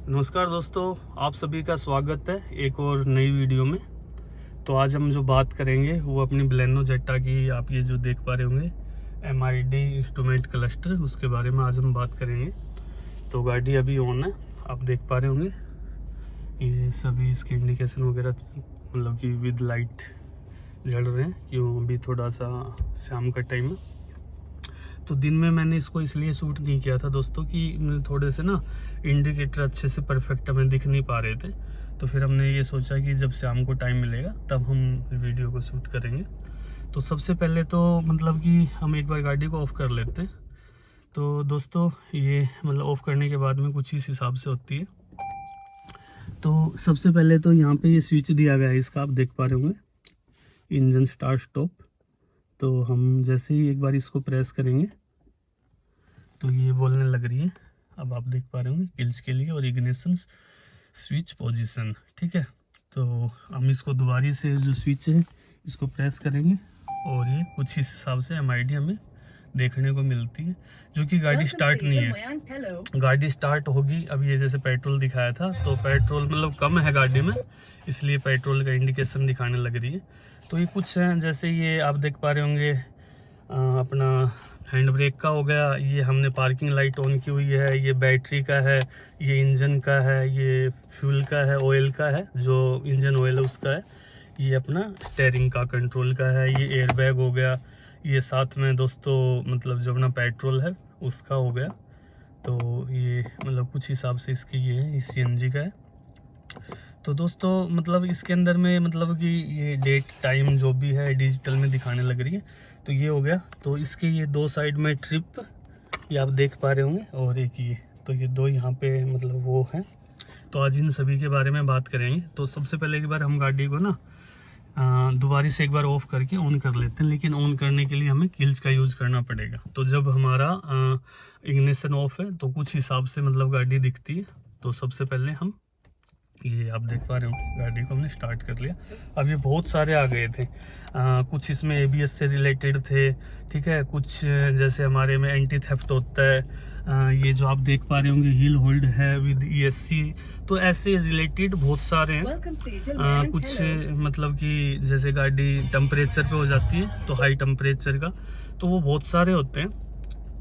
नमस्कार दोस्तों, आप सभी का स्वागत है एक और नई वीडियो में। तो आज हम जो बात करेंगे वो अपनी बलेनो जेट्टा की, आप ये जो देख पा रहे होंगे MID इंस्ट्रूमेंट क्लस्टर, उसके बारे में आज हम बात करेंगे। तो गाड़ी अभी ऑन है, आप देख पा रहे होंगे ये सभी इसके इंडिकेशन वगैरह मतलब कि विद लाइट जल रहे हैं, क्यों अभी थोड़ा सा शाम का टाइम है। तो दिन में मैंने इसको इसलिए शूट नहीं किया था दोस्तों कि थोड़े से ना इंडिकेटर अच्छे से परफेक्ट हमें दिख नहीं पा रहे थे। तो फिर हमने ये सोचा कि जब शाम को टाइम मिलेगा तब हम वीडियो को शूट करेंगे। तो सबसे पहले तो मतलब कि हम एक बार गाड़ी को ऑफ़ कर लेते हैं। तो दोस्तों ये मतलब ऑफ़ करने के बाद में कुछ इस हिसाब से होती है। तो सबसे पहले तो यहाँ पे ये स्विच दिया गया है इसका, आप देख पा रहे होंगे इंजन स्टार्ट स्टॉप। तो हम जैसे ही एक बार इसको प्रेस करेंगे तो ये बोलने लग रही है, अब आप देख पा रहे होंगे किल्स के लिए और इग्निशन स्विच पोजीशन। ठीक है, तो हम इसको दोबारा से जो स्विच है इसको प्रेस करेंगे और ये कुछ इस हिसाब से MID हमें देखने को मिलती है, जो कि गाड़ी स्टार्ट नहीं है। गाड़ी स्टार्ट होगी, अब ये जैसे पेट्रोल दिखाया था तो पेट्रोल मतलब कम है गाड़ी में, इसलिए पेट्रोल का इंडिकेशन दिखाने लग रही है। तो ये कुछ है, जैसे ये आप देख पा रहे होंगे अपना हैंड ब्रेक का हो गया, ये हमने पार्किंग लाइट ऑन की हुई है, ये बैटरी का है, ये इंजन का है, ये फ्यूल का है, ऑयल का है, जो इंजन ऑयल है उसका है, ये अपना स्टीयरिंग का कंट्रोल का है, ये एयर बैग हो गया, ये साथ में दोस्तों मतलब जो अपना पेट्रोल है उसका हो गया। तो ये मतलब कुछ हिसाब से इसकी ये है, CNG का है। तो दोस्तों मतलब इसके अंदर में मतलब कि ये डेट टाइम जो भी है डिजिटल में दिखाने लग रही है। तो ये हो गया। तो इसके ये दो साइड में ट्रिप ये आप देख पा रहे होंगे और एक ये, तो ये दो यहाँ पे मतलब वो है। तो आज इन सभी के बारे में बात करेंगे। तो सबसे पहले एक बार हम गाड़ी को ना दोबारा से एक बार ऑफ करके ऑन कर लेते हैं, लेकिन ऑन करने के लिए हमें किल्स का यूज़ करना पड़ेगा। तो जब हमारा इग्निशन ऑफ है तो कुछ हिसाब से मतलब गाड़ी दिखती है। तो सबसे पहले हम ये आप देख पा रहे हो गाड़ी को हमने स्टार्ट कर लिया। अब ये बहुत सारे आ गए थे, कुछ इसमें ABS से रिलेटेड थे। ठीक है, कुछ जैसे हमारे में एंटी थेफ्ट होता है, ये जो आप देख पा रहे होंगे हिल होल्ड है विद ESC। तो ऐसे रिलेटेड बहुत सारे हैं। कुछ मतलब कि जैसे गाड़ी टेम्परेचर पे हो जाती है तो हाई टेम्परेचर का, तो वो बहुत सारे होते हैं।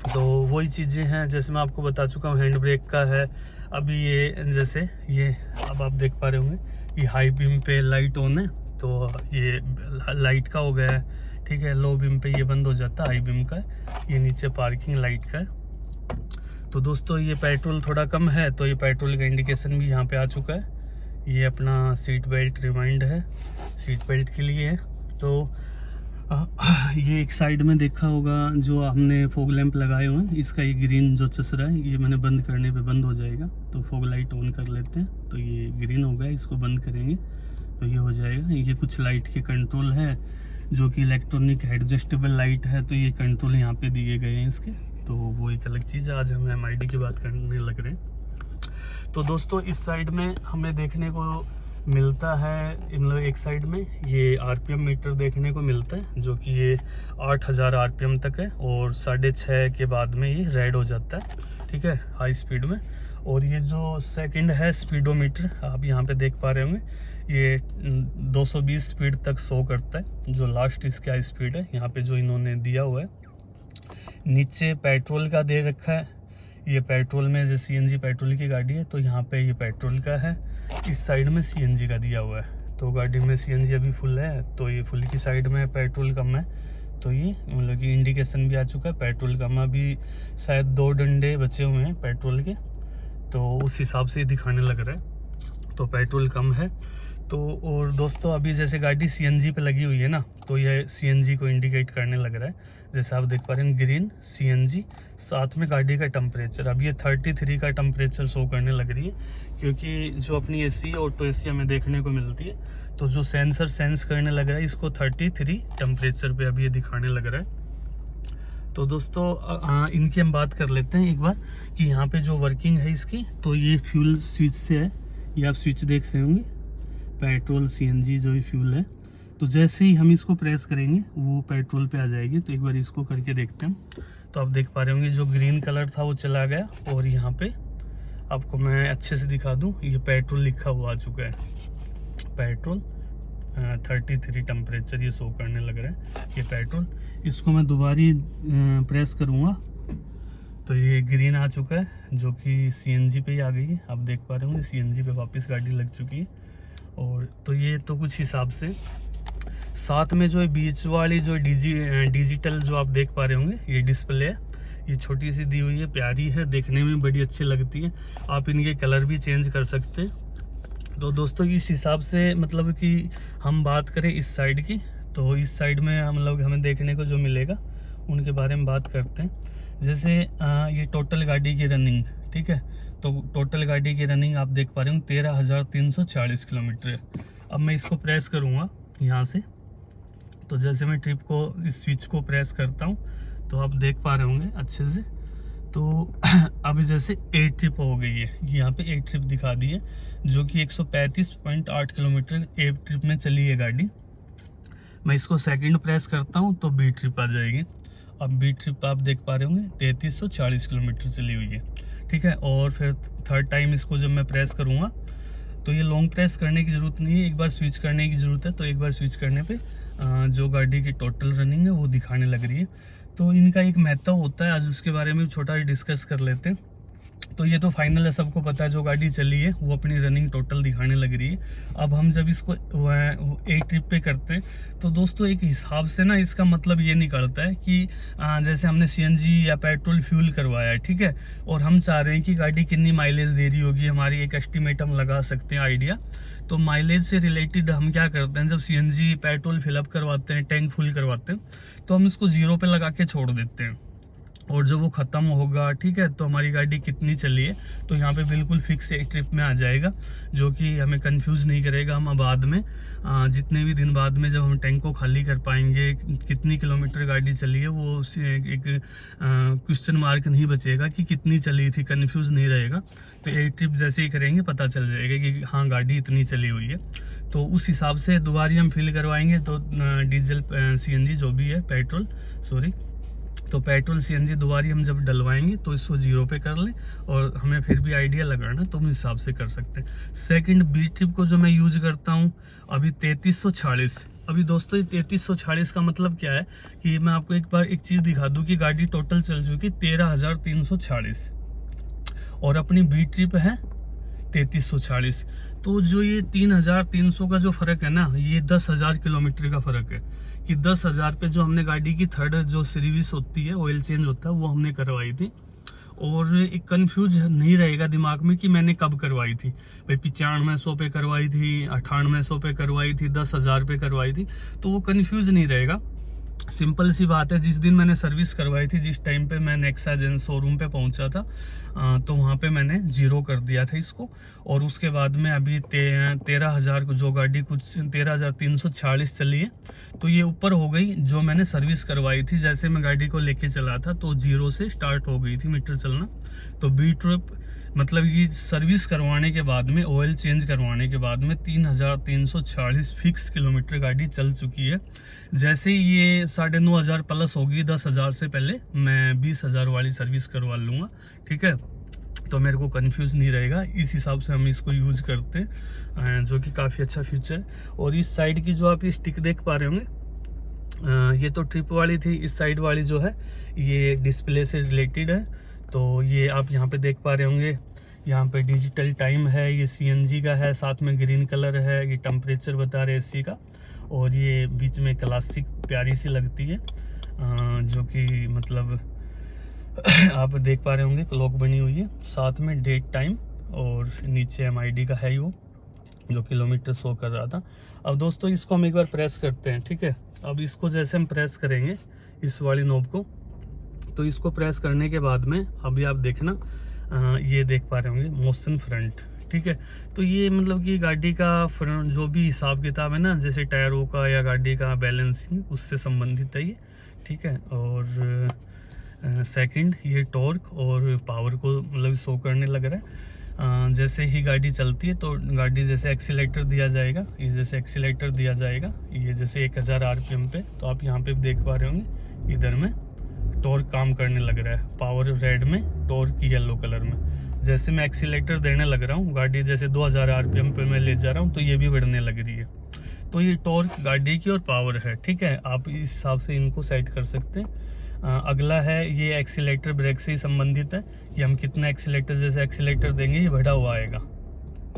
तो वही चीज़ें हैं जैसे मैं आपको बता चुका हूँ, हैंड ब्रेक का है। अभी ये जैसे ये अब आप देख पा रहे होंगे ये हाई बीम पे लाइट ऑन है, तो ये लाइट का हो गया है। ठीक है, लो बीम पे ये बंद हो जाता है, हाई बीम का है। ये नीचे पार्किंग लाइट का है। तो दोस्तों ये पेट्रोल थोड़ा कम है तो ये पेट्रोल का इंडिकेशन भी यहाँ पे आ चुका है। ये अपना सीट बेल्ट रिमाइंड है, सीट बेल्ट के लिए है। तो ये एक साइड में देखा होगा जो हमने फॉग लैंप लगाए हुए हैं, इसका ये ग्रीन जो चस रहा है ये मैंने बंद करने पे बंद हो जाएगा। तो फॉग लाइट ऑन कर लेते हैं, तो ये ग्रीन हो गया, इसको बंद करेंगे तो ये हो जाएगा। ये कुछ लाइट के कंट्रोल है जो कि इलेक्ट्रॉनिक एडजस्टेबल लाइट है, तो ये कंट्रोल यहाँ पे दिए गए हैं इसके। तो वो एक अलग चीज़ है, आज हम MID की बात करने लग रहे हैं। तो दोस्तों इस साइड में हमें देखने को मिलता है, मतलब एक साइड में ये RPM मीटर देखने को मिलता है, जो कि ये 8000 RPM तक है और 6:30 के बाद में ये रेड हो जाता है। ठीक है, हाई स्पीड में। और ये जो सेकंड है स्पीडोमीटर, आप यहाँ पे देख पा रहे होंगे, ये 220 स्पीड तक शो करता है, जो लास्ट इसका हाई स्पीड है यहाँ पे जो इन्होंने दिया हुआ है। नीचे पेट्रोल का दे रखा है, ये पेट्रोल में जो CNG पेट्रोल की गाड़ी है तो यहाँ पे ये पेट्रोल का है। इस साइड में CNG का दिया हुआ है। तो गाड़ी में CNG अभी फुल है, तो ये फुल की साइड में पेट्रोल कम है। तो ये मतलब कि इंडिकेशन भी आ चुका है पेट्रोल कम। अभी शायद 2 डंडे बचे हुए हैं पेट्रोल के, तो उस हिसाब से दिखाने लग रहा है। तो पेट्रोल कम है। तो और दोस्तों अभी जैसे गाड़ी CNG पे लगी हुई है ना, तो ये CNG को इंडिकेट करने लग रहा है। जैसे आप देख पा रहे हैं ग्रीन CNG, साथ में गाड़ी का टेम्परेचर। अब ये 33 का टेम्परेचर शो करने लग रही है, क्योंकि जो अपनी AC ऑटो AC हमें देखने को मिलती है, तो जो सेंसर सेंस करने लग रहा है इसको 33 टेम्परेचर पे अभी ये दिखाने लग रहा है। तो दोस्तों इनकी हम बात कर लेते हैं एक बार कि यहाँ पे जो वर्किंग है इसकी। तो ये फ्यूल स्विच से है, ये आप स्विच देख रहे होंगे, पेट्रोल CNG जो ये फ्यूल है। तो जैसे ही हम इसको प्रेस करेंगे वो पेट्रोल पे आ जाएगी। तो एक बार इसको करके देखते हैं। तो आप देख पा रहे होंगे जो ग्रीन कलर था वो चला गया और यहाँ पे आपको मैं अच्छे से दिखा दूं। ये पेट्रोल लिखा हुआ आ चुका है, पेट्रोल 33 टेम्परेचर ये शो करने लग रहा है ये पेट्रोल। इसको मैं दोबारा प्रेस करूँगा तो ये ग्रीन आ चुका है, जो कि सीएनजी पे ही आ गई है। आप देख पा रहे होंगे सीएनजी पे वापस गाड़ी लग चुकी है। और तो ये तो कुछ हिसाब से, साथ में जो है बीच वाली जो डिजिटल जो आप देख पा रहे होंगे ये डिस्प्ले है, ये छोटी सी दी हुई है, प्यारी है, देखने में बड़ी अच्छी लगती है। आप इनके कलर भी चेंज कर सकते हैं। तो दोस्तों इस हिसाब से मतलब कि हम बात करें इस साइड की, तो इस साइड में हम लोग हमें देखने को जो मिलेगा उनके बारे में बात करते हैं। जैसे ये टोटल गाड़ी की रनिंग, ठीक है, तो टोटल गाड़ी की रनिंग आप देख पा रहे हो 13,340 किलोमीटर है। अब मैं इसको प्रेस करूँगा यहाँ से, तो जैसे मैं ट्रिप को इस स्विच को प्रेस करता हूँ तो आप देख पा रहे होंगे अच्छे से। तो अभी जैसे 8 ट्रिप हो गई है, यहाँ पे 8 ट्रिप दिखा दी है, जो कि 135.8 किलोमीटर 8 ट्रिप में चली है गाड़ी। मैं इसको सेकंड प्रेस करता हूँ तो बी ट्रिप आ जाएगी। अब बी ट्रिप आप देख पा रहे होंगे 3340 किलोमीटर चली हुई है, ठीक है। और फिर थर्ड टाइम इसको जब मैं प्रेस करूँगा तो ये लॉन्ग प्रेस करने की ज़रूरत नहीं है, एक बार स्विच करने की ज़रूरत है। तो एक बार स्विच करने पे जो गाड़ी की टोटल रनिंग है वो दिखाने लग रही है। तो इनका एक महत्व होता है, आज उसके बारे में छोटा डिस्कस कर लेते हैं। तो ये तो फाइनल है, सबको पता है जो गाड़ी चली है वो अपनी रनिंग टोटल दिखाने लग रही है। अब हम जब इसको एक ट्रिप पे करते हैं तो दोस्तों एक हिसाब से ना इसका मतलब ये निकलता है कि जैसे हमने सीएनजी या पेट्रोल फ्यूल करवाया है, ठीक है, और हम चाह रहे हैं कि गाड़ी कितनी माइलेज दे रही होगी, हमारी एक एस्टिमेट हम लगा सकते हैं, आइडिया। तो माइलेज से रिलेटेड हम क्या करते हैं, जब सीएनजी पेट्रोल फिलअप करवाते हैं, टैंक फुल करवाते हैं, तो हम इसको 0 पे लगा के छोड़ देते हैं। और जब वो ख़त्म होगा, ठीक है, तो हमारी गाड़ी कितनी चली है तो यहाँ पे बिल्कुल फिक्स एक ट्रिप में आ जाएगा, जो कि हमें कंफ्यूज नहीं करेगा। हम बाद में जितने भी दिन बाद में जब हम टैंक को खाली कर पाएंगे, कितनी किलोमीटर गाड़ी चली है, वो एक क्वेश्चन मार्क नहीं बचेगा कि कितनी चली थी, कंफ्यूज नहीं रहेगा। तो एक ट्रिप जैसे ही करेंगे पता चल जाएगा कि हाँ गाड़ी इतनी चली हुई है। तो उस हिसाब से दोबारा हम फिल करवाएंगे। तो डीजल सीएनजी जो भी है, पेट्रोल सॉरी, तो पेट्रोल सीएनजी दोबारा हम जब डलवाएंगे तो इसको 0 पे कर ले, और हमें फिर भी आइडिया लगाना तो हम हिसाब से कर सकते हैं। सेकंड बी ट्रिप को जो मैं यूज करता हूँ अभी 3340। अभी दोस्तों 3340 का मतलब क्या है कि मैं आपको एक बार एक चीज दिखा दूं कि गाड़ी टोटल चल चुकी 13,340 और अपनी बी ट्रिप है 3340। तो जो ये 3,300 का जो फर्क है ना, ये 10,000 किलोमीटर का फर्क है कि 10,000 पे जो हमने गाड़ी की थर्ड जो सर्विस होती है, ऑयल चेंज होता है, वो हमने करवाई थी। और एक कंफ्यूज नहीं रहेगा दिमाग में कि मैंने कब करवाई थी, भाई 9500 पे करवाई थी, 9800 पे करवाई थी, 10,000 पे करवाई थी, तो वो कंफ्यूज नहीं रहेगा। सिंपल सी बात है, जिस दिन मैंने सर्विस करवाई थी, जिस टाइम पे मैं नेक्सा जेन शोरूम पे पहुंचा था, तो वहाँ पे मैंने 0 कर दिया था इसको। और उसके बाद में अभी 13,000 को जो गाड़ी कुछ 13,340 चली है, तो ये ऊपर हो गई जो मैंने सर्विस करवाई थी। जैसे मैं गाड़ी को लेके चला था तो 0 से स्टार्ट हो गई थी मीटर चलना। तो बी ट्रिप मतलब ये सर्विस करवाने के बाद में, ऑयल चेंज करवाने के बाद में 3,340 फिक्स किलोमीटर गाड़ी चल चुकी है। जैसे ये 9,500 प्लस होगी 10,000 से पहले, मैं 20,000 वाली सर्विस करवा लूँगा, ठीक है, तो मेरे को कंफ्यूज नहीं रहेगा। इस हिसाब से हम इसको यूज करते हैं, जो कि काफ़ी अच्छा फीचर है। और इस साइड की जो आप ये स्टिक देख पा रहे होंगे, ये तो ट्रिप वाली थी, इस साइड वाली जो है ये डिस्प्ले से रिलेटेड है। तो ये आप यहाँ पे देख पा रहे होंगे, यहाँ पे डिजिटल टाइम है, ये सीएनजी का है, साथ में ग्रीन कलर है, ये टेम्परेचर बता रहे एसी का, और ये बीच में क्लासिक प्यारी सी लगती है, जो कि मतलब आप देख पा रहे होंगे क्लॉक बनी हुई है, साथ में डेट टाइम, और नीचे MID का है वो जो किलोमीटर शो कर रहा था। अब दोस्तों इसको हम एक बार प्रेस करते हैं, ठीक है। अब इसको जैसे हम प्रेस करेंगे इस वाली नॉब को, तो इसको प्रेस करने के बाद में अभी आप देखना, ये देख पा रहे होंगे मोशन फ्रंट, ठीक है। तो ये मतलब कि गाड़ी का फ्रंट जो भी हिसाब किताब है ना, जैसे टायरों का या गाड़ी का बैलेंसिंग, उससे संबंधित है ये, ठीक है। और सेकंड ये टॉर्क और पावर को मतलब शो करने लग रहा है। जैसे ही गाड़ी चलती है तो गाड़ी जैसे एक्सीलेटर दिया जाएगा, ये जैसे एक्सीलेटर दिया जाएगा, ये जैसे 1000 RPM पे, तो आप यहाँ पे देख पा रहे होंगे इधर में टॉर्क काम करने लग रहा है, पावर रेड में, टॉर्क येलो कलर में। जैसे मैं एक्सीलेटर देने लग रहा हूँ, गाड़ी जैसे 2000 आरपीएम पे मैं ले जा रहा हूँ तो ये भी बढ़ने लग रही है। तो ये टॉर्क गाड़ी की और पावर है, ठीक है, आप इस हिसाब से इनको सेट कर सकते हैं। अगला है ये एक्सीलेटर ब्रेक से ही संबंधित है कि हम कितना एक्सीलेटर, जैसे एक्सीलेटर देंगे ये बढ़ा हुआ आएगा,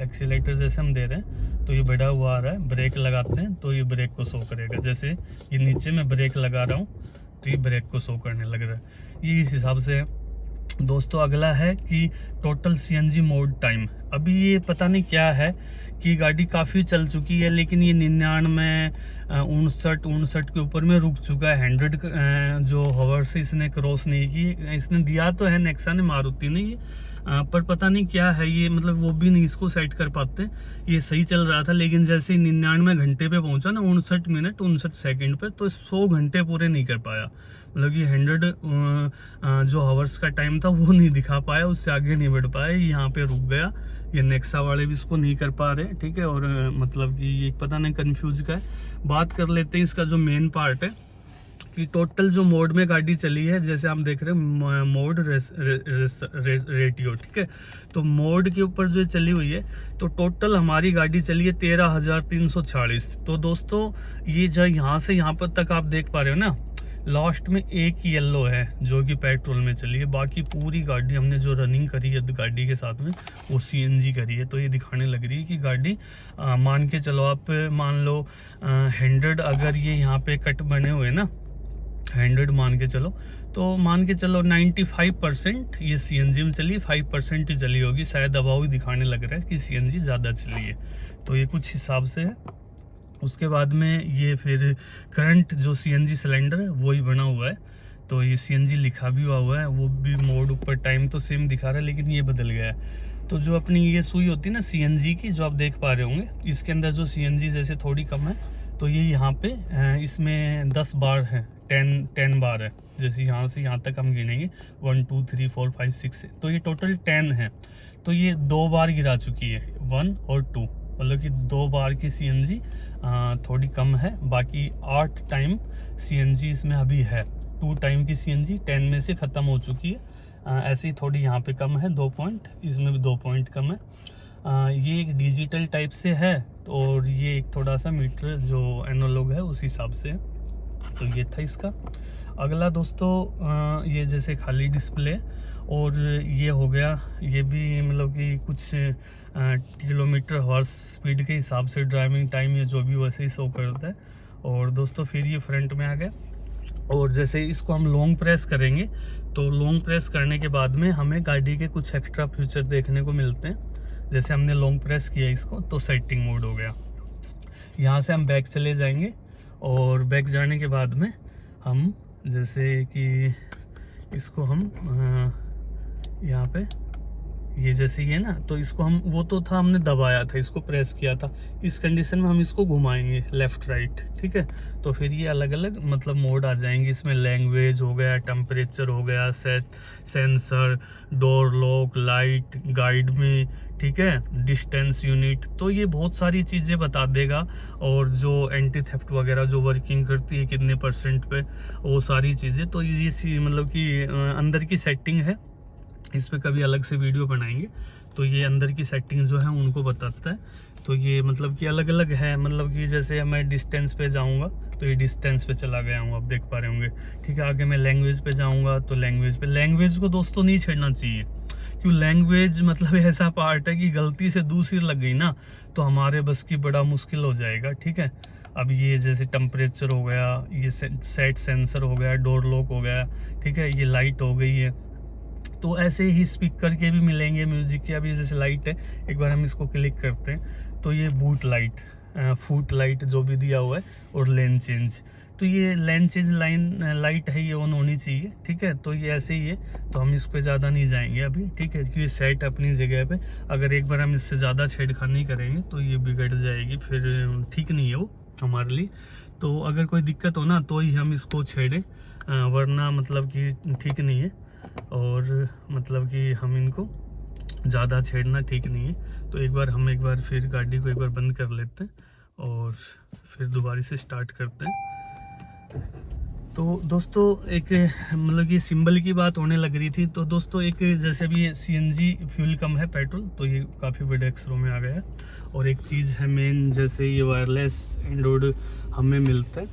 एक्सीलेटर जैसे हम दे रहे हैं तो ये बढ़ा हुआ आ रहा है। ब्रेक लगाते हैं तो ये ब्रेक को शो करेगा, जैसे ये नीचे में ब्रेक लगा रहा हूँ तो ये ब्रेक को शो करने लग रहा है, ये इस हिसाब से है दोस्तों। अगला है कि टोटल सीएनजी मोड टाइम। अभी ये पता नहीं क्या है कि गाड़ी काफ़ी चल चुकी है लेकिन ये 99 59 के ऊपर में रुक चुका है। 100 जो हॉवर्स इसने क्रॉस नहीं की, इसने दिया तो है नेक्सा ने, मारुति ने, ये पर पता नहीं क्या है ये, मतलब वो भी नहीं इसको सेट कर पाते। ये सही चल रहा था लेकिन जैसे 99 घंटे पे पहुंचा ना, 59 मिनट 59 सेकंड पे, तो 100 घंटे पूरे नहीं कर पाया। मतलब ये 100 जो हवर्स का टाइम था वो नहीं दिखा पाया, उससे आगे नहीं बढ़ पाया, यहाँ पे रुक गया। ये नेक्सा वाले भी इसको नहीं कर पा रहे, ठीक है। और मतलब कि ये पता नहीं कंफ्यूज का है। बात कर लेते हैं इसका जो मेन पार्ट है कि टोटल जो मोड में गाड़ी चली है, जैसे आप देख रहे हैं मोड रेटियो, ठीक है। तो मोड के ऊपर जो चली हुई है तो टोटल हमारी गाड़ी चली है 13,346। तो दोस्तों ये जो यहाँ से यहाँ पर तक आप देख पा रहे हो ना, लास्ट में एक येलो है जो कि पेट्रोल में चली है, बाकी पूरी गाड़ी हमने जो रनिंग करी है गाड़ी के साथ में वो सीएनजी करी है। तो ये दिखाने लग रही है कि गाड़ी मान के चलो, आप मान लो 100 अगर ये यहाँ पे कट बने हुए ना, 100 मान के चलो, तो मान के चलो 95% ये सीएनजी में चली, 5% ही चली होगी, शायद दबाव ही दिखाने लग रहा है कि सीएनजी ज़्यादा चली है। तो ये कुछ हिसाब से है। उसके बाद में ये फिर करंट जो सीएनजी सिलेंडर है वो ही बना हुआ है, तो ये सीएनजी लिखा भी हुआ है, वो भी मोड ऊपर टाइम तो सेम दिखा रहा है लेकिन ये बदल गया है। तो जो अपनी ये सुई होती है ना सीएनजी की, जो आप देख पा रहे होंगे, इसके अंदर जो सीएनजी जैसे थोड़ी कम है तो ये यहाँ पे इसमें 10 बार है, 10 बार है। जैसे यहाँ से यहाँ तक हम गिनेंगे 1 2 3 4 5 6, तो ये टोटल 10 है। तो ये 2 बार गिरा चुकी है, 1 और 2, मतलब कि 2 बार की सीएनजी थोड़ी कम है। बाकी 8 टाइम सीएनजी इसमें अभी है, 2 टाइम की सीएनजी 10 में से ख़त्म हो चुकी है। ऐसे ही थोड़ी यहाँ पे कम है 2 पॉइंट, इसमें भी 2 पॉइंट कम है। ये एक डिजिटल टाइप से है और ये एक थोड़ा सा मीटर जो एनालॉग है उस हिसाब से। तो ये था इसका। अगला दोस्तों ये जैसे खाली डिस्प्ले और ये हो गया, ये भी मतलब कि कुछ किलोमीटर हॉर्स स्पीड के हिसाब से ड्राइविंग टाइम या जो भी वैसे ही शो करता है। और दोस्तों फिर ये फ्रंट में आ गया और जैसे इसको हम लॉन्ग प्रेस करेंगे तो लॉन्ग प्रेस करने के बाद में हमें गाड़ी के कुछ एक्स्ट्रा फीचर देखने को मिलते हैं। जैसे हमने लॉन्ग प्रेस किया इसको तो सेटिंग मोड हो गया। यहाँ से हम बैक चले जाएंगे और बैक जाने के बाद में हम जैसे कि इसको हम यहाँ पे ये जैसे ही है ना, तो इसको हम, वो तो था हमने दबाया था, इसको प्रेस किया था, इस कंडीशन में हम इसको घुमाएंगे लेफ्ट राइट, ठीक है। तो फिर ये अलग अलग मतलब मोड आ जाएंगे इसमें। लैंग्वेज हो गया, टेम्परेचर हो गया, sensor, door lock, light, guide में, ठीक है, डिस्टेंस यूनिट, तो ये बहुत सारी चीज़ें बता देगा। और जो एंटी थेफ्ट वगैरह जो वर्किंग करती है कितने % पे, वो सारी चीज़ें। तो ये मतलब कि अंदर की सेटिंग है, इस पे कभी अलग से वीडियो बनाएंगे। तो ये अंदर की सेटिंग जो है उनको बताता है। तो ये मतलब कि अलग अलग है, मतलब कि जैसे मैं डिस्टेंस पे जाऊंगा तो ये डिस्टेंस पे चला गया हूँ, आप देख पा रहे होंगे, ठीक है। आगे मैं लैंग्वेज पे जाऊंगा तो लैंग्वेज पे, लैंग्वेज को दोस्तों नहीं छेड़ना चाहिए, क्यों लैंग्वेज मतलब ऐसा पार्ट है कि गलती से दूसरी लग गई ना तो हमारे बस की बड़ा मुश्किल हो जाएगा, ठीक है। अब ये जैसे टेम्परेचर हो गया, ये सेट सेंसर हो गया, डोर लॉक हो गया, ठीक है, ये लाइट हो गई है। तो ऐसे ही स्पीकर के भी मिलेंगे म्यूजिक के। अभी जैसे लाइट है, एक बार हम इसको क्लिक करते हैं तो ये बूट लाइट, फुट लाइट जो भी दिया हुआ है, और लेन चेंज, तो ये लेन चेंज लाइट है, ये ऑन होनी चाहिए, ठीक है। तो ये ऐसे ही है, तो हम इस पे ज़्यादा नहीं जाएंगे अभी, ठीक है, क्योंकि सेट अपनी जगह पे। अगर एक बार हम इससे ज़्यादा छेड़खानी करेंगे तो ये बिगड़ जाएगी, फिर ठीक नहीं है वो हमारे लिए। तो अगर कोई दिक्कत हो ना तो ही हम इसको छेड़ें, वरना मतलब कि ठीक नहीं है। और मतलब कि हम इनको ज़्यादा छेड़ना ठीक नहीं है। तो एक बार फिर गाड़ी को एक बार बंद कर लेते हैं और फिर दोबारा से स्टार्ट करते हैं। तो दोस्तों एक मतलब ये सिंबल की बात होने लग रही थी। तो दोस्तों एक जैसे भी सीएनजी फ्यूल कम है पेट्रोल, तो ये काफ़ी बड़े अक्षरों में आ गया है। और एक चीज़ है मेन, जैसे ये वायरलेस एंड्रॉयड हमें मिलता है,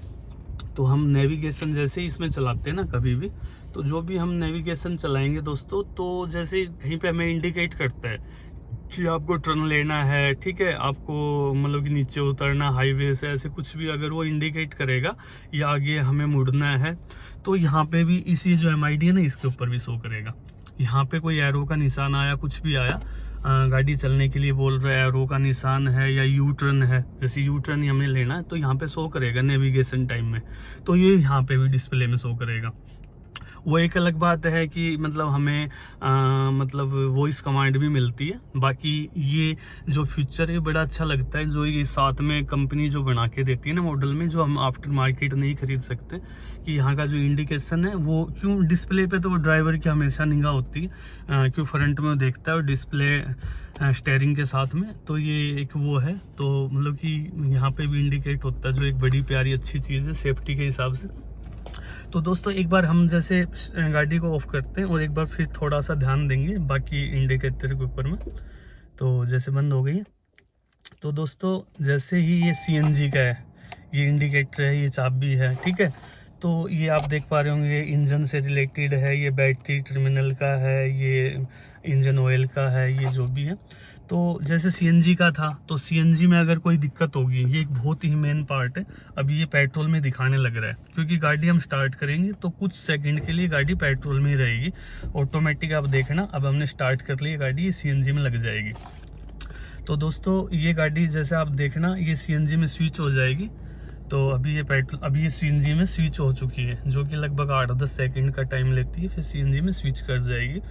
तो हम नेविगेशन जैसे इसमें चलाते हैं ना कभी भी, तो जो भी हम नेविगेशन चलाएंगे दोस्तों, तो जैसे कहीं पे हमें इंडिकेट करता है कि आपको टर्न लेना है, ठीक है, आपको मतलब कि नीचे उतरना हाईवे से, ऐसे कुछ भी अगर वो इंडिकेट करेगा या आगे हमें मुड़ना है, तो यहाँ पे भी इसी जो MID है ना, इसके ऊपर भी शो करेगा। यहाँ पे कोई एरो का निशान आया, कुछ भी आया, गाड़ी चलने के लिए बोल रहा है, एरो का निशान है या यू टर्न है, जैसे यू टर्न ही हमें लेना है, तो यहाँ पे शो करेगा नेविगेशन टाइम में, तो ये यहाँ पे भी डिस्प्ले में शो करेगा। वो एक अलग बात है कि मतलब हमें मतलब वॉइस कमांड भी मिलती है। बाकी ये जो फीचर है बड़ा अच्छा लगता है, जो ये साथ में कंपनी जो बना के देती है ना मॉडल में, जो हम आफ्टर मार्केट नहीं खरीद सकते, कि यहाँ का जो इंडिकेशन है वो क्यों डिस्प्ले पे, तो वो ड्राइवर की हमेशा निगाह होती है, क्यों फ्रंट में वो देखता है और डिस्प्ले स्टेयरिंग के साथ में, तो ये एक वो है, तो मतलब कि यहाँ पे भी इंडिकेट होता है, जो एक बड़ी प्यारी अच्छी चीज़ है सेफ्टी के हिसाब से। तो दोस्तों एक बार हम जैसे गाड़ी को ऑफ करते हैं और एक बार फिर थोड़ा सा ध्यान देंगे बाकी इंडिकेटर के ऊपर में। तो जैसे बंद हो गई, तो दोस्तों जैसे ही ये CNG का है, ये इंडिकेटर है, ये चाबी है, ठीक है, तो ये आप देख पा रहे होंगे इंजन से रिलेटेड है, ये बैटरी टर्मिनल का है, ये इंजन ऑयल का है, ये जो भी है। तो जैसे CNG का था, तो CNG में अगर कोई दिक्कत होगी, ये एक बहुत ही मेन पार्ट है। अभी ये पेट्रोल में दिखाने लग रहा है, क्योंकि गाड़ी हम स्टार्ट करेंगे तो कुछ सेकंड के लिए गाड़ी पेट्रोल में ही रहेगी, ऑटोमेटिक आप देखना। अब हमने स्टार्ट कर ली गाड़ी, ये CNG में लग जाएगी। तो दोस्तों ये गाड़ी जैसे आप देखना, ये CNG में स्विच हो जाएगी। तो अभी ये CNG में स्विच हो चुकी है, जो कि लगभग 8-10 सेकंड का टाइम लेती है, फिर CNG में स्विच कर जाएगी।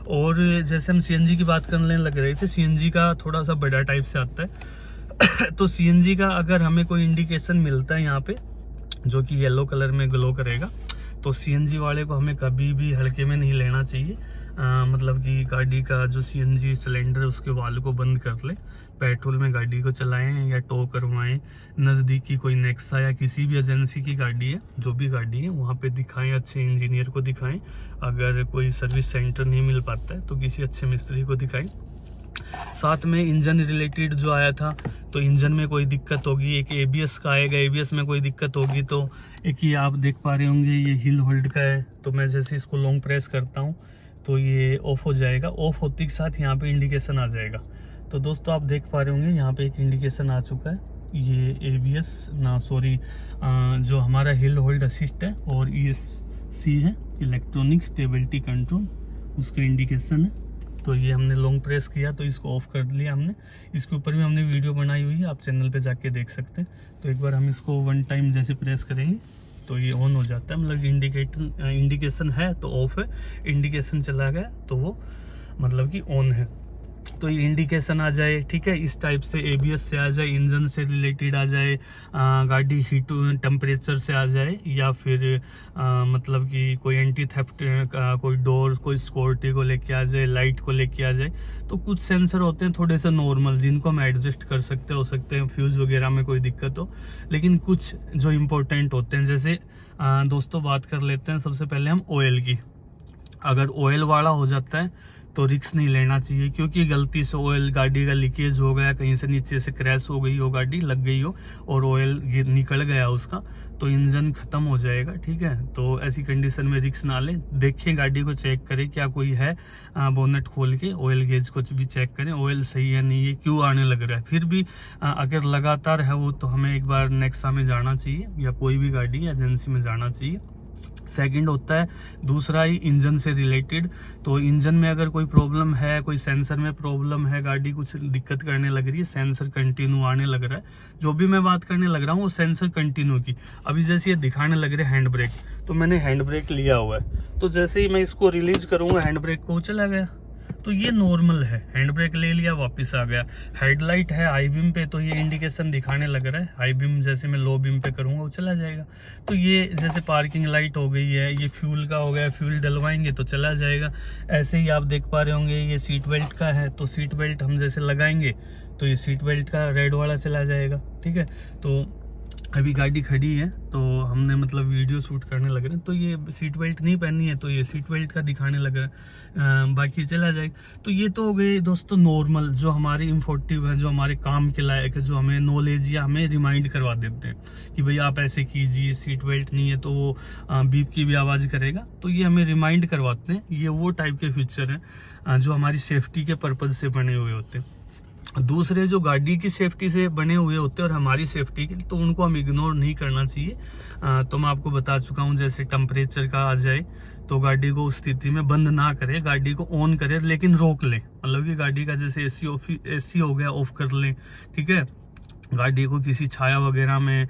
और जैसे हम CNG की बात करने लग रहे थे, CNG का थोड़ा सा बड़ा टाइप से आता है तो CNG का अगर हमें कोई इंडिकेशन मिलता है यहाँ पे, जो कि येलो कलर में ग्लो करेगा, तो CNG वाले को हमें कभी भी हल्के में नहीं लेना चाहिए। मतलब कि गाड़ी का जो CNG सिलेंडर है उसके वाल को बंद कर ले, पेट्रोल में गाड़ी को चलाएं या टो करवाएं, नज़दीकी कोई नेक्सा या किसी भी एजेंसी की गाड़ी है, जो भी गाड़ी है वहाँ पे दिखाएं, अच्छे इंजीनियर को दिखाएं। अगर कोई सर्विस सेंटर नहीं मिल पाता है तो किसी अच्छे मिस्त्री को दिखाएं। साथ में इंजन रिलेटेड जो आया था, तो इंजन में कोई दिक्कत होगी, एक ABS का आएगा, ABS में कोई दिक्कत होगी, तो एक ये आप देख पा रहे होंगे ये हिल होल्ड का है, तो मैं जैसे इसको लॉन्ग प्रेस करता हूँ तो ये ऑफ हो जाएगा। ऑफ होते के साथ यहाँ पे इंडिकेशन आ जाएगा। तो दोस्तों आप देख पा रहे होंगे यहाँ पे एक इंडिकेशन आ चुका है, ये ABS ना सॉरी जो हमारा हिल होल्ड असिस्ट है, और ESC है, इलेक्ट्रॉनिक स्टेबिलिटी कंट्रोल, उसका इंडिकेशन है। तो ये हमने लॉन्ग प्रेस किया तो इसको ऑफ कर लिया हमने। इसके ऊपर भी हमने वीडियो बनाई हुई है, आप चैनल पे जाके देख सकते हैं। तो एक बार हम इसको 1 टाइम जैसे प्रेस करेंगे तो ये ऑन हो जाता है, मतलब इंडिकेशन है तो ऑफ है, इंडिकेशन चला गया तो वो मतलब कि ऑन है। तो ये इंडिकेशन आ जाए, ठीक है, इस टाइप से ABS से आ जाए, इंजन से रिलेटेड आ जाए, गाड़ी हीट टेम्परेचर से आ जाए, या फिर मतलब कि कोई एंटी थेफ्ट का कोई डोर, कोई सिक्योरिटी को लेके आ जाए, लाइट को लेके आ जाए। तो कुछ सेंसर होते हैं थोड़े से नॉर्मल, जिनको हम एडजस्ट कर सकते हो सकते हैं, फ्यूज वगैरह में कोई दिक्कत हो। लेकिन कुछ जो इम्पोर्टेंट होते हैं, जैसे दोस्तों बात कर लेते हैं सबसे पहले हम ऑयल की। अगर ऑयल वाला हो जाता है तो रिस्क नहीं लेना चाहिए, क्योंकि गलती से ऑयल गाड़ी का लीकेज हो गया, कहीं से नीचे से क्रैश हो गई हो, गाड़ी लग गई हो और ऑयल निकल गया उसका, तो इंजन खत्म हो जाएगा, ठीक है। तो ऐसी कंडीशन में रिस्क ना लें, देखें गाड़ी को चेक करें क्या कोई है, बोनेट खोल के ऑयल गेज को भी चेक करें, ऑयल सही है नहीं है, क्यों आने लग रहा है। फिर भी अगर लगातार है वो, तो हमें एक बार नेक्सा में जाना चाहिए या कोई भी गाड़ी एजेंसी में जाना चाहिए। सेकंड होता है दूसरा ही इंजन से रिलेटेड। तो इंजन में अगर कोई प्रॉब्लम है, कोई सेंसर में प्रॉब्लम है, गाड़ी कुछ दिक्कत करने लग रही है, सेंसर कंटिन्यू आने लग रहा है, जो भी मैं बात करने लग रहा हूँ वो सेंसर कंटिन्यू की। अभी जैसे ये दिखाने लग रहे हैंड ब्रेक, तो मैंने हैंड ब्रेक लिया हुआ है, तो जैसे ही मैं इसको रिलीज करूंगा हैंड ब्रेक को चला गया, तो ये नॉर्मल है। हैंड ब्रेक ले लिया वापस आ गया। हेडलाइट है हाई बीम पे, तो ये इंडिकेशन दिखाने लग रहा है। हाई बीम जैसे मैं लो बीम पे करूंगा वो चला जाएगा। तो ये जैसे पार्किंग लाइट हो गई है, ये फ्यूल का हो गया, फ्यूल डलवाएंगे तो चला जाएगा। ऐसे ही आप देख पा रहे होंगे ये सीट बेल्ट का है, तो सीट बेल्ट हम जैसे लगाएंगे तो ये सीट बेल्ट का रेड वाला चला जाएगा, ठीक है। तो अभी गाड़ी खड़ी है तो हमने मतलब वीडियो शूट करने लग रहे हैं, तो ये सीट बेल्ट नहीं पहनी है तो ये सीट बेल्ट का दिखाने लग रहा है, बाकी चला जाएगा। तो ये तो हो गए दोस्तों नॉर्मल जो हमारे इंफॉर्टिव है, जो हमारे काम के लायक है, जो हमें नॉलेज या हमें रिमाइंड करवा देते हैं कि भाई आप ऐसे कीजिए, सीट बेल्ट नहीं है तो वो बीप की भी आवाज़ करेगा, तो ये हमें रिमाइंड करवाते हैं। ये वो टाइप के फीचर हैं जो हमारी सेफ्टी के पर्पज़ से बने हुए होते हैं। दूसरे जो गाड़ी की सेफ्टी से बने हुए होते हैं और हमारी सेफ्टी की, तो उनको हम इग्नोर नहीं करना चाहिए। तो मैं आपको बता चुका हूँ, जैसे टेम्परेचर का आ जाए तो गाड़ी को उस स्थिति में बंद ना करे, गाड़ी को ऑन करे लेकिन रोक ले। मतलब कि गाड़ी का जैसे एसी हो गया ऑफ कर ले, ठीक है, गाड़ी को किसी छाया वगैरह में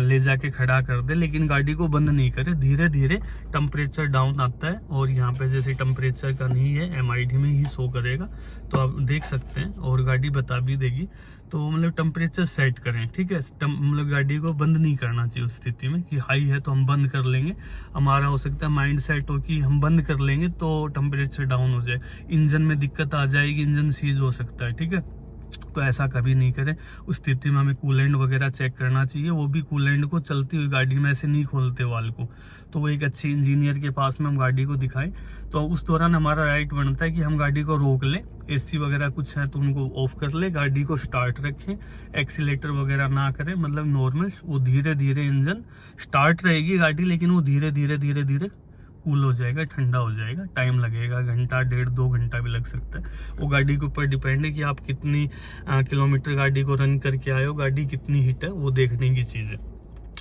ले जाके खड़ा कर दे, लेकिन गाड़ी को बंद नहीं करे। धीरे धीरे टेम्परेचर डाउन आता है और यहाँ पे जैसे टेम्परेचर का नहीं है, MID में ही शो करेगा, तो आप देख सकते हैं और गाड़ी बता भी देगी। तो मतलब टेम्परेचर सेट करें, ठीक है। मतलब गाड़ी को बंद नहीं करना चाहिए उस स्थिति में कि हाई है तो हम बंद कर लेंगे। हमारा हो सकता है माइंड सेट हो कि हम बंद कर लेंगे तो टेम्परेचर डाउन हो जाए, इंजन में दिक्कत आ जाएगी, इंजन सीज हो सकता है, ठीक है। तो ऐसा कभी नहीं करें। उस स्थिति में हमें कूलेंट वगैरह चेक करना चाहिए, वो भी कूलेंट को चलती हुई गाड़ी में ऐसे नहीं खोलते वाल को, तो वो एक अच्छे इंजीनियर के पास में हम गाड़ी को दिखाएं। तो उस दौरान हमारा राइट बनता है कि हम गाड़ी को रोक लें, एसी वगैरह कुछ है तो उनको ऑफ कर ले, गाड़ी को स्टार्ट रखें, एक्सीलेटर वगैरह ना करें, मतलब नॉर्मल वो धीरे धीरे इंजन स्टार्ट रहेगी गाड़ी, लेकिन वो धीरे धीरे धीरे धीरे कूल हो जाएगा, ठंडा हो जाएगा। टाइम लगेगा, घंटा 1.5-2 घंटा भी लग सकता है। वो गाड़ी के ऊपर डिपेंड है कि आप कितनी किलोमीटर गाड़ी को रन करके आए हो, गाड़ी कितनी हिट है, वो देखने की चीज़ है।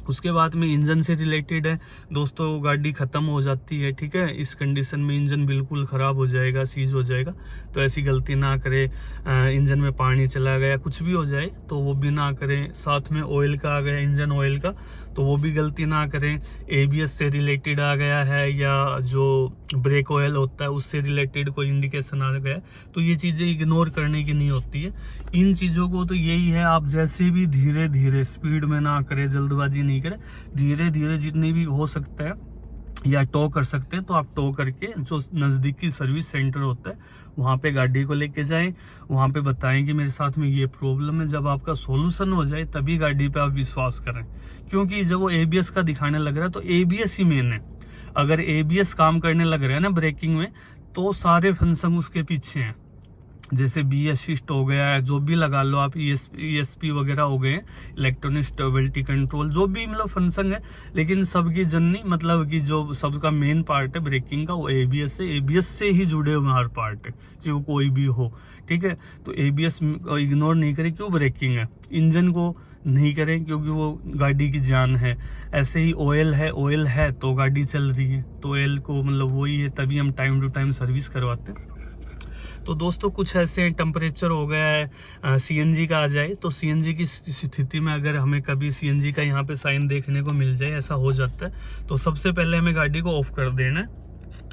उसके बाद में इंजन से रिलेटेड है दोस्तों, गाड़ी ख़त्म हो जाती है, ठीक है, इस कंडीशन में इंजन बिल्कुल ख़राब हो जाएगा, सीज हो जाएगा। तो ऐसी गलती ना करें, इंजन में पानी चला गया, कुछ भी हो जाए तो वो भी ना करें। साथ में ऑयल का आ गया, इंजन ऑयल का, तो वो भी गलती ना करें। ABS से रिलेटेड आ गया है या जो ब्रेक ऑयल होता है उससे रिलेटेड कोई इंडिकेशन आ गया, तो ये चीज़ें इग्नोर करने की नहीं होती है। इन चीज़ों को तो यही है, आप जैसे भी धीरे धीरे, स्पीड में ना करें, जल्दबाजी नहीं करें, धीरे धीरे जितनी भी हो सकता है या टो कर सकते हैं तो आप टो करके जो नज़दीकी सर्विस सेंटर होता है वहाँ पे गाड़ी को लेके जाएं, वहाँ पे बताएं कि मेरे साथ में ये प्रॉब्लम है। जब आपका सॉल्यूशन हो जाए तभी गाड़ी पे आप विश्वास करें, क्योंकि जब वो ABS का दिखाने लग रहा है तो ABS ही मेन है। अगर ABS काम करने लग रहा है ना ब्रेकिंग में, तो सारे फंक्शन उसके पीछे हैं। जैसे बी असिस्ट हो गया है, जो भी लगा लो आप, ESP वगैरह हो गए, इलेक्ट्रॉनिक स्टेबिलिटी कंट्रोल, जो भी मतलब फंक्शन है, लेकिन सबकी जननी मतलब कि जो सबका मेन पार्ट है ब्रेकिंग का वो ABS है। ABS से ही जुड़े हुए हर पार्ट है, चाहे वो कोई भी हो, ठीक है। तो ABS इग्नोर नहीं करें, क्यों, ब्रेकिंग है। इंजन को नहीं करें क्योंकि वो गाड़ी की जान है। ऐसे ही ऑयल है तो गाड़ी चल रही है, तो ऑयल को मतलब वही है, तभी हम टाइम टू टाइम सर्विस करवाते हैं। तो दोस्तों कुछ ऐसे टेम्परेचर हो गया है, CNG का आ जाए तो CNG की स्थिति में अगर हमें कभी CNG का यहाँ पे साइन देखने को मिल जाए, ऐसा हो जाता है, तो सबसे पहले हमें गाड़ी को ऑफ कर देना है।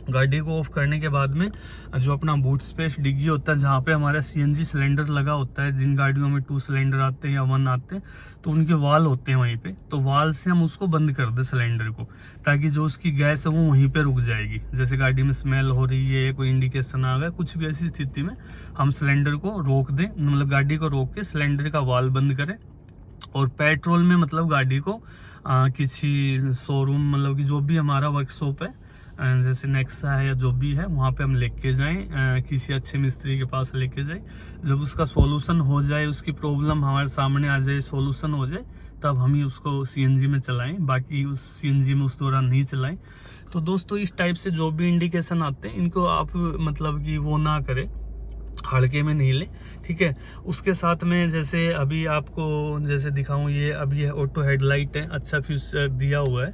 गाड़ी को ऑफ करने के बाद में जो अपना बूट स्पेस डिग्गी होता है, जहाँ पे हमारा CNG सिलेंडर लगा होता है, जिन गाड़ियों में 2 सिलेंडर आते हैं या 1 आते हैं, तो उनके वाल होते हैं वहीं पे, तो वाल से हम उसको बंद कर दें सिलेंडर को, ताकि जो उसकी गैस है वो वहीं पे रुक जाएगी। जैसे गाड़ी में स्मेल हो रही है, कोई इंडिकेशन आ गया, कुछ भी ऐसी स्थिति में हम सिलेंडर को रोक दें, मतलब गाड़ी को रोक के सिलेंडर का वाल बंद करें। और पेट्रोल में मतलब गाड़ी को किसी शोरूम, मतलब कि जो भी हमारा वर्कशॉप है, जैसे नेक्सा है या जो भी है, वहाँ पे हम लेके जाएं, किसी अच्छे मिस्त्री के पास लेके जाएं। जब उसका सॉल्यूशन हो जाए, उसकी प्रॉब्लम हमारे सामने आ जाए, सॉल्यूशन हो जाए, तब हम ही उसको CNG में चलाएं, बाकी उस CNG में उस दौरान नहीं चलाएं। तो दोस्तों इस टाइप से जो भी इंडिकेशन आते हैं, इनको आप मतलब कि वो ना करें, हल्के में नहीं ले, ठीक है। उसके साथ में जैसे अभी आपको जैसे दिखाऊं, ये अभी है ऑटो हेडलाइट है, अच्छा फ्यूचर दिया हुआ है,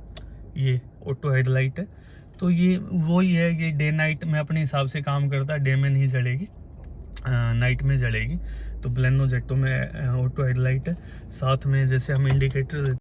ये ऑटो हेडलाइट है। तो ये वही है, ये डे नाइट में अपने हिसाब से काम करता है, डे में नहीं जलेगी, नाइट में जलेगी। तो बलेनो जेटो में ऑटो हेडलाइट है। साथ में जैसे हम इंडिकेटर